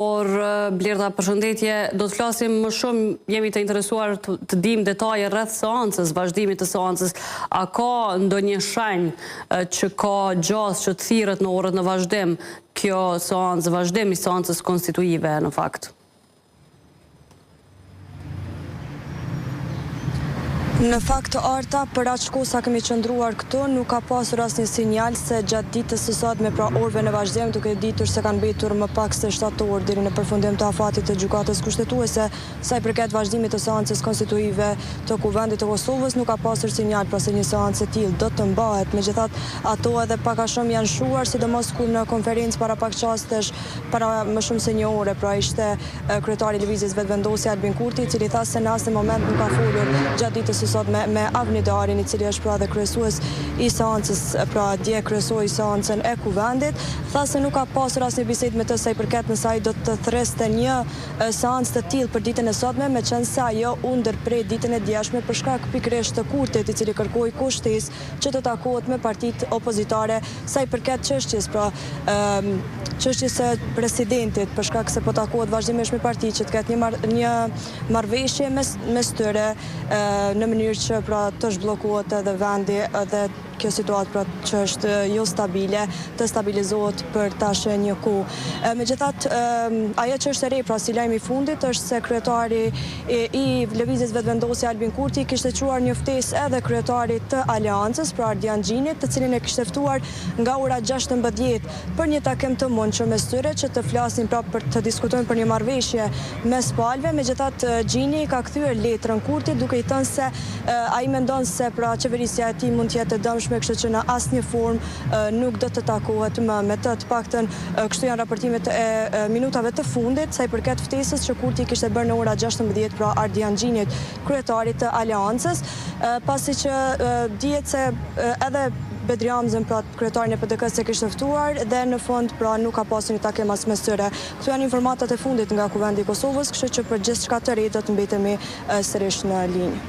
Por, Blerta, përshëndetje, do të flasim më shumë, jemi të interesuar të dim detaje rreth seancës, vazhdimit të seancës. A ka ndonjë shenjë që ka gjas që thirret në orët në vazhdim kjo seancë, vazhdimi i seancës konstituive në fakt? Në fakt, Arta, për atë shku sa kemi qëndruar këtu, nuk ka pasur asnjë sinjal se gjatë ditës së sotme, pra orëve në vazhdim, duke ditur se kanë mbetur më pak se 7 orë deri në përfundim të afatit të gjykatës kushtetuese, sa i përket vazhdimit të seancës konstituive të Kuvendit të Kosovës, nuk ka pasur sinjal pra se një seancë e tillë do të mbahet. Megjithatë, ato edhe pak a shumë janë shuar, sidomos ku në konferencë para pak çastesh, para më shumë se një ore, pra ishte kryetari i lëvizjes vetëvendosje Albin Kurti, i cili tha se në asnjë moment nuk ka folur gjatë ditës sot me Avni Darin, i cili është pra dhe kryesues i seancës, pra dje kryesoi seancën e Kuvendit, tha se nuk ka pasur asnjë bisedë me të sa i përket nëse ai do të thirrste një seancë të tillë për ditën e sotme, meqense ajo u ndërprej ditën e djeshme për shkak pikërisht të Kurtit, i cili kërkoi kushtesë që të takohet me partitë opozitare sa i përket çështjes, pra çështjes së presidentit, për shkak se po takohet vazhdimisht me parti që të ketë një marrëveshje mes tyre në mënyrë që pra të zhbllokohet edhe vendi edhe kjo situatë pra që është jo stabile, të stabilizohet për tash një kohë. Megjithatë, ajo që është e re, pra si lajmi i fundit, është se kryetari i lëvizjes vetëvendosje Albin Kurti kishte quar një ftesë edhe kryetarit të Aleancës, pra Ardian Xhinit, të cilin e kishte ftuar nga ora 16 për një takim të mundshëm mes tyre që të flasin pra për të diskutojnë për një marrëveshje mes palëve. Megjithatë, Xhini ka kthyer letrën Kurtit duke i thënë se ai mendon se pra qeverisja e tij mund të jetë e dëmshme, kështu që në asnjë formë nuk do të takohet më me të paktën kështu janë raportimet e minutave të fundit sa i përket ftesës që Kurti kishte bërë në ora 16 pra Ardian Xhinit, kryetarit të Aleancës, pasi që dihet se edhe Bedri Hamzën, pra kryetarin e PDK-s e kishte ftuar dhe në fund pra nuk ka pasur një takim as mes tyre. Këto janë informatat e fundit nga Kuvendi i Kosovës, kështu që për gjithçka të re do të mbetemi sërish në linjë.